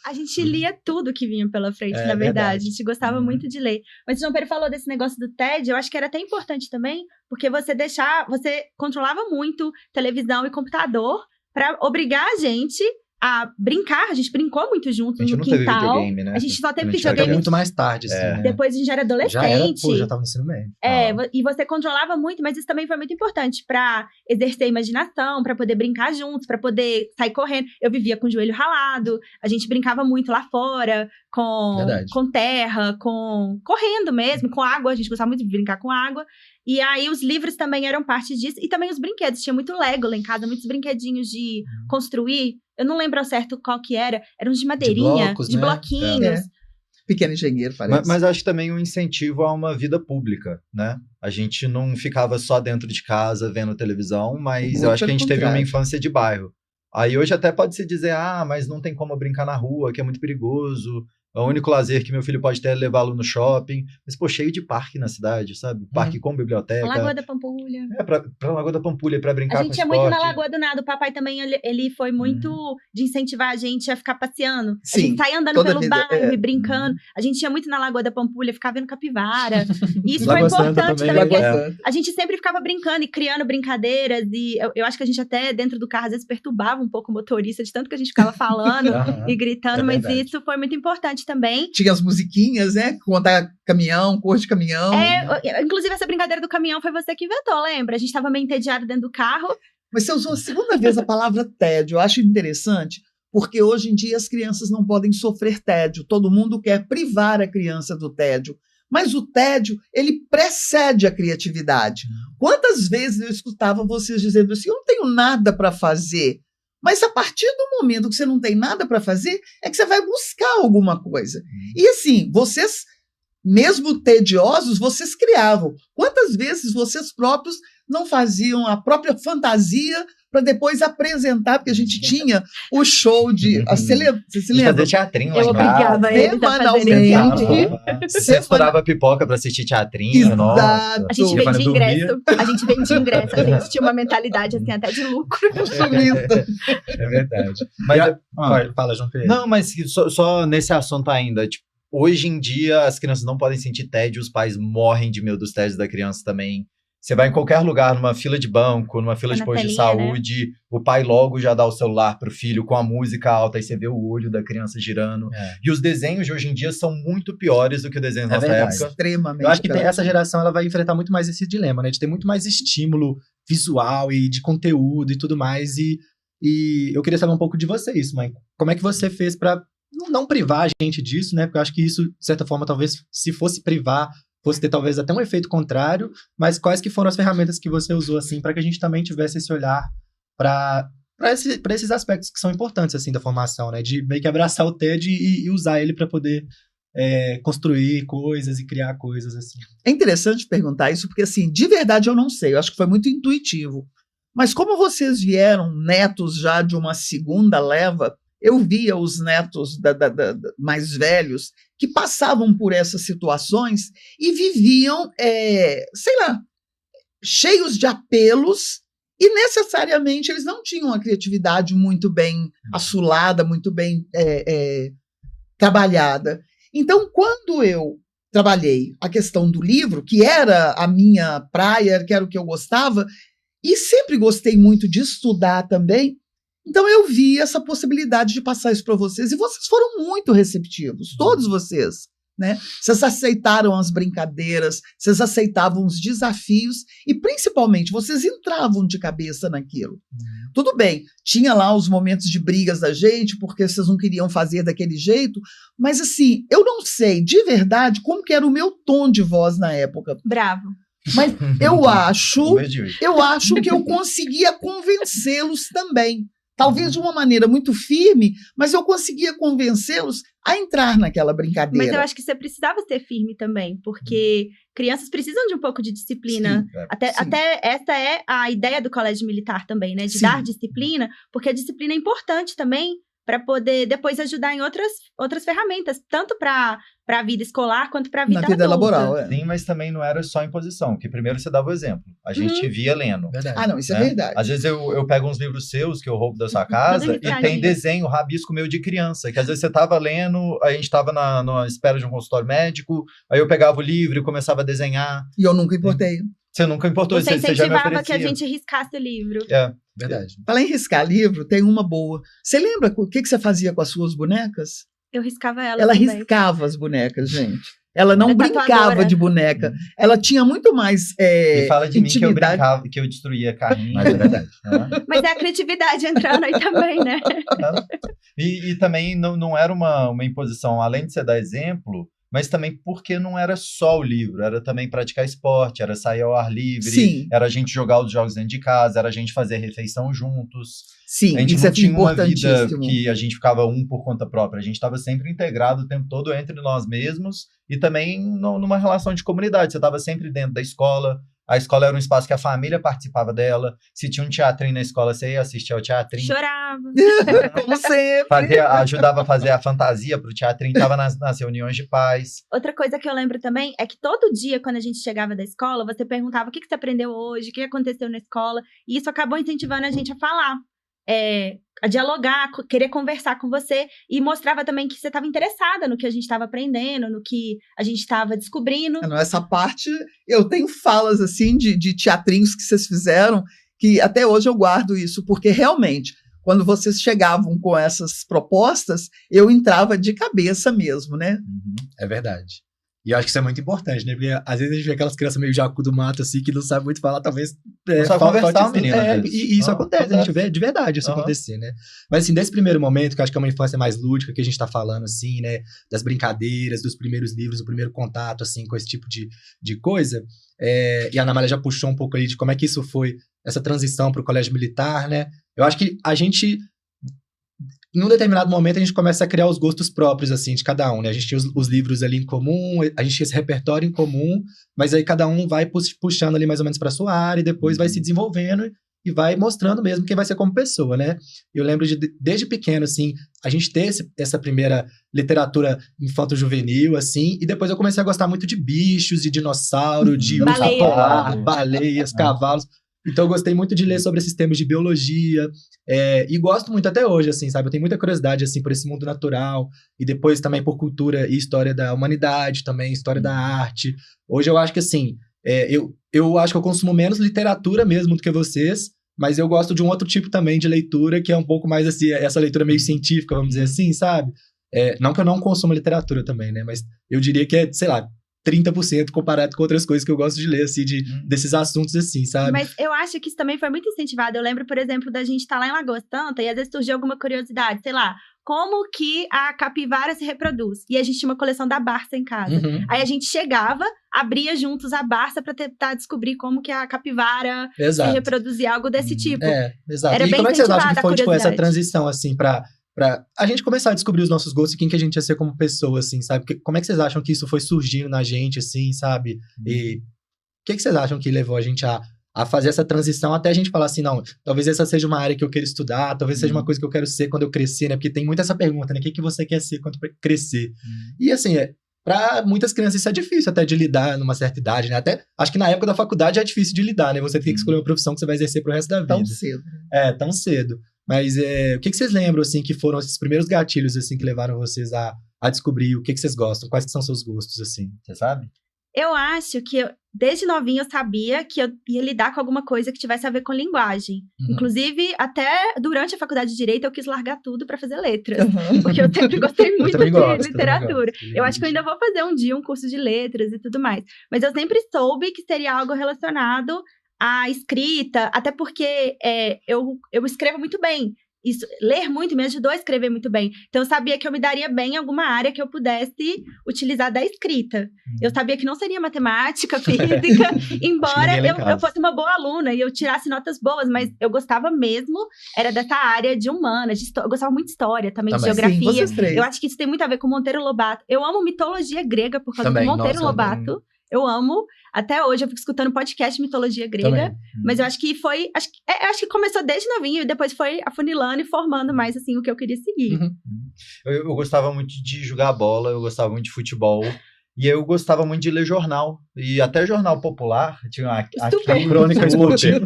A gente lia tudo que vinha pela frente, na verdade. A gente gostava muito de ler. Mas o João Pedro falou desse negócio do TED, eu acho que era até importante também, porque você controlava muito televisão e computador pra obrigar a gente a brincar. A gente brincou muito juntos no quintal. A gente não teve videogame, né? A gente só teve Até videogame muito mais tarde, assim, né? Depois a gente já era adolescente. Já tava no ensino médio. E você controlava muito, mas isso também foi muito importante pra exercer a imaginação, pra poder brincar juntos, pra poder sair correndo. Eu vivia com o joelho ralado, a gente brincava muito lá fora, com terra, correndo mesmo, com água. A gente gostava muito de brincar com água. E aí os livros também eram parte disso. E também os brinquedos. Tinha muito Lego lá em casa, muitos brinquedinhos de construir. Eu não lembro ao certo qual que era. Eram de madeirinha, de bloquinhos. Pequeno engenheiro, parece. Mas acho que também um incentivo a uma vida pública, né? A gente não ficava só dentro de casa vendo televisão, mas eu acho que a gente teve uma infância de bairro. Aí hoje até pode se dizer, mas não tem como brincar na rua, que é muito perigoso. O único lazer que meu filho pode ter é levá-lo no shopping. Mas, pô, cheio de parque na cidade, sabe? Parque com biblioteca. Lagoa da Pampulha. Pra Lagoa da Pampulha, pra brincar com esporte. A gente ia muito na Lagoa do Nada. O papai também, ele foi muito de incentivar a gente a ficar passeando. Sim, a gente saía andando pelo bairro e brincando. A gente ia muito na Lagoa da Pampulha, ficar vendo capivara. E isso foi importante também. Porque a gente sempre ficava brincando e criando brincadeiras. E eu acho que a gente até, dentro do carro, às vezes perturbava um pouco o motorista, de tanto que a gente ficava falando e gritando. Mas isso foi muito importante também. Tinha as musiquinhas, né? Contar caminhão, cor de caminhão. Inclusive, essa brincadeira do caminhão foi você que inventou, lembra? A gente tava meio entediado dentro do carro. Mas você usou a segunda vez a palavra tédio. Eu acho interessante, porque hoje em dia as crianças não podem sofrer tédio. Todo mundo quer privar a criança do tédio. Mas o tédio, ele precede a criatividade. Quantas vezes eu escutava vocês dizendo assim, eu não tenho nada para fazer. Mas a partir do momento que você não tem nada para fazer, é que você vai buscar alguma coisa. E assim, vocês, mesmo tediosos, vocês criavam. Quantas vezes vocês próprios não faziam a própria fantasia para depois apresentar? Porque a gente tinha o show de... Você se lembra? Fazer teatrinho lá em casa. Semanalmente. Você estourava pipoca para assistir teatrinho. Nossa. A gente vendia ingresso. A gente tinha uma mentalidade assim, até de lucro. É verdade. Mas, fala, João Pedro. Não, mas só nesse assunto ainda, tipo, hoje em dia as crianças não podem sentir tédio, os pais morrem de medo dos tédios da criança também. Você vai em qualquer lugar, numa fila de banco, numa fila de posto de saúde, né? O pai logo já dá o celular pro filho com a música alta e você vê o olho da criança girando. E os desenhos de hoje em dia são muito piores do que o desenho da nossa época. Extremamente. Eu acho que essa geração ela vai enfrentar muito mais esse dilema, né? De ter muito mais estímulo visual e de conteúdo e tudo mais. E eu queria saber um pouco de você isso, mãe. Como é que você fez pra não privar a gente disso, né? Porque eu acho que isso, de certa forma, talvez, se fosse privar, fosse ter talvez até um efeito contrário, mas quais que foram as ferramentas que você usou, assim, para que a gente também tivesse esse olhar para esses aspectos que são importantes, assim, da formação, né? De meio que abraçar o TED e usar ele para poder construir coisas e criar coisas, assim. É interessante perguntar isso, porque, assim, de verdade eu não sei, eu acho que foi muito intuitivo. Mas como vocês vieram netos já de uma segunda leva, eu via os netos mais velhos que passavam por essas situações e viviam, cheios de apelos e necessariamente eles não tinham a criatividade muito bem assolada, muito bem trabalhada. Então, quando eu trabalhei a questão do livro, que era a minha praia, que era o que eu gostava, e sempre gostei muito de estudar também, então eu vi essa possibilidade de passar isso para vocês, e vocês foram muito receptivos, todos vocês, né? Vocês aceitaram as brincadeiras, vocês aceitavam os desafios, e principalmente, vocês entravam de cabeça naquilo. Tudo bem, tinha lá os momentos de brigas da gente, porque vocês não queriam fazer daquele jeito, mas assim, eu não sei de verdade como que era o meu tom de voz na época. Bravo. Mas eu acho que eu conseguia convencê-los também. Talvez de uma maneira muito firme, mas eu conseguia convencê-los a entrar naquela brincadeira. Mas eu acho que você precisava ser firme também, porque crianças precisam de um pouco de disciplina. Sim, até essa é a ideia do colégio militar também, né? De dar disciplina, porque a disciplina é importante também para poder depois ajudar em outras ferramentas, tanto para a vida escolar quanto para a vida adulta. Laboral, Sim, mas também não era só imposição, que primeiro você dava o exemplo. A gente via lendo. Verdade. Não, isso é verdade. Às vezes eu pego uns livros seus que eu roubo da sua casa e tem desenho, rabisco meu de criança, que às vezes você tava lendo, a gente tava na espera de um consultório médico, aí eu pegava o livro e começava a desenhar. E eu nunca importei. Você nunca importou, você já me incentivava oferecia. que a gente riscasse o livro. Verdade. Falar em riscar livro, tem uma boa. Você lembra o que você fazia com as suas bonecas? Eu riscava elas Ela também. riscava as bonecas, gente. Ela não Era brincava tatuadora. de boneca. Ela tinha muito mais E fala de mim que eu intimidade. brincava, que eu destruía carrinho. Mas é verdade. Mas é a criatividade entrando aí também, né? E também não era uma imposição, além de você dar exemplo, mas também porque não era só o livro, era também praticar esporte, era sair ao ar livre, Sim. era a gente jogar os jogos dentro de casa, era a gente fazer refeição juntos. Sim, A gente isso não é tinha uma vida importantíssimo. que a gente ficava um por conta própria, a gente estava sempre integrado o tempo todo entre nós mesmos e também numa relação de comunidade, você estava sempre dentro da escola. A escola era um espaço que a família participava dela. Se tinha um teatrinho na escola, você ia assistir ao teatrinho. Chorava. Como sempre. Ajudava a fazer a fantasia pro teatrinho, estava nas reuniões de pais. Outra coisa que eu lembro também é que todo dia, quando a gente chegava da escola, você perguntava o que você aprendeu hoje, o que aconteceu na escola. E isso acabou incentivando a gente a falar, a dialogar, querer conversar com você. E mostrava também que você estava interessada no que a gente estava aprendendo, no que a gente estava descobrindo. Essa parte, eu tenho falas assim de teatrinhos que vocês fizeram, que até hoje eu guardo isso, porque realmente, quando vocês chegavam com essas propostas, eu entrava de cabeça mesmo, né? É verdade. E eu acho que isso é muito importante, né? Porque às vezes a gente vê aquelas crianças meio jacu do mato, assim, que não sabe muito falar, talvez... Não sabe conversar, menino, às vezes. E isso acontece, a gente vê de verdade isso Uhum. acontecer, né? Mas assim, desse primeiro momento, que eu acho que é uma infância mais lúdica, que a gente tá falando, assim, né? Das brincadeiras, dos primeiros livros, do primeiro contato, assim, com esse tipo de coisa. E a Ana Amália já puxou um pouco ali de como é que isso foi, essa transição pro colégio militar, né? Eu acho que a gente... Em um determinado momento, a gente começa a criar os gostos próprios, assim, de cada um, né? A gente tinha os livros ali em comum, a gente tinha esse repertório em comum, mas aí cada um vai puxando ali mais ou menos para sua área e depois vai se desenvolvendo e vai mostrando mesmo quem vai ser como pessoa, né? Eu lembro desde pequeno, assim, a gente ter essa primeira literatura infanto-juvenil, assim, e depois eu comecei a gostar muito de bichos, de dinossauro, de urso polar, baleias, cavalos. Então eu gostei muito de ler sobre esses temas de biologia, e gosto muito até hoje, assim, sabe? Eu tenho muita curiosidade, assim, por esse mundo natural, e depois também por cultura e história da humanidade também, história da arte. Hoje eu acho que, assim, eu acho que eu consumo menos literatura mesmo do que vocês, mas eu gosto de um outro tipo também de leitura, que é um pouco mais, assim, essa leitura meio científica, vamos dizer assim, sabe? Não que eu não consuma literatura também, né? Mas eu diria que é, sei lá, 30% comparado com outras coisas que eu gosto de ler, assim, desses assuntos, assim, sabe? Mas eu acho que isso também foi muito incentivado. Eu lembro, por exemplo, da gente estar lá em Lagoa Santa e às vezes surgiu alguma curiosidade, sei lá, como que a capivara se reproduz? E a gente tinha uma coleção da Barça em casa. Uhum. Aí a gente chegava, abria juntos a Barça pra tentar descobrir como que a capivara se reproduzia, algo desse tipo. Exato. Era e bem como é que vocês acham que incentivada foi, a tipo, essa curiosidade. transição, assim, pra a gente começar a descobrir os nossos gostos e quem que a gente ia ser como pessoa, assim, sabe? Como é que vocês acham que isso foi surgindo na gente, assim, sabe? E o que vocês acham que levou a gente a fazer essa transição até a gente falar assim, não, talvez essa seja uma área que eu quero estudar, talvez seja uma coisa que eu quero ser quando eu crescer, né? Porque tem muito essa pergunta, né? O que você quer ser quando crescer? E assim, para muitas crianças isso é difícil até de lidar numa certa idade, né? Até, acho que na época da faculdade é difícil de lidar, né? Você tem que escolher uma profissão que você vai exercer pro resto da vida. Tão cedo. Tão cedo. Mas o que vocês lembram, assim, que foram esses primeiros gatilhos, assim, que levaram vocês a descobrir o que vocês gostam? Quais que são seus gostos, assim? Você sabe? Eu acho que, desde novinha, eu sabia que eu ia lidar com alguma coisa que tivesse a ver com linguagem. Uhum. Inclusive, até durante a faculdade de Direito, eu quis largar tudo pra fazer letras. Uhum. Porque eu sempre gostei muito de literatura. Gosto. Eu acho que eu ainda vou fazer um dia um curso de letras e tudo mais. Mas eu sempre soube que seria algo relacionado à escrita, até porque eu escrevo muito bem. Isso, ler muito me ajudou a escrever muito bem. Então, eu sabia que eu me daria bem em alguma área que eu pudesse utilizar da escrita. Eu sabia que não seria matemática, física, embora eu fosse uma boa aluna e eu tirasse notas boas, mas eu gostava mesmo, era dessa área de humanas, eu gostava muito de história, também de geografia. Sim, vocês três. Eu acho que isso tem muito a ver com Monteiro Lobato. Eu amo mitologia grega por causa Também, do Monteiro nossa, Lobato. Eu amo. Até hoje eu fico escutando podcast de mitologia grega. Também. Mas eu acho que foi... Acho que começou desde novinho e depois foi afunilando e formando mais, assim, o que eu queria seguir. Uhum. Eu gostava muito de jogar bola, eu gostava muito de futebol. E eu gostava muito de ler jornal. E até jornal popular. Tinha a Crônica Esportiva.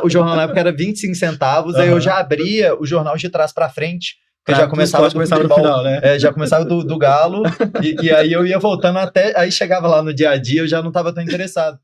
O jornal na época era 25 centavos. Aí eu já abria o jornal de trás pra frente. Porque já começava do futebol, no final, né? já começava do Galo. E aí eu ia voltando até... Aí chegava lá no dia a dia, eu já não estava tão interessado.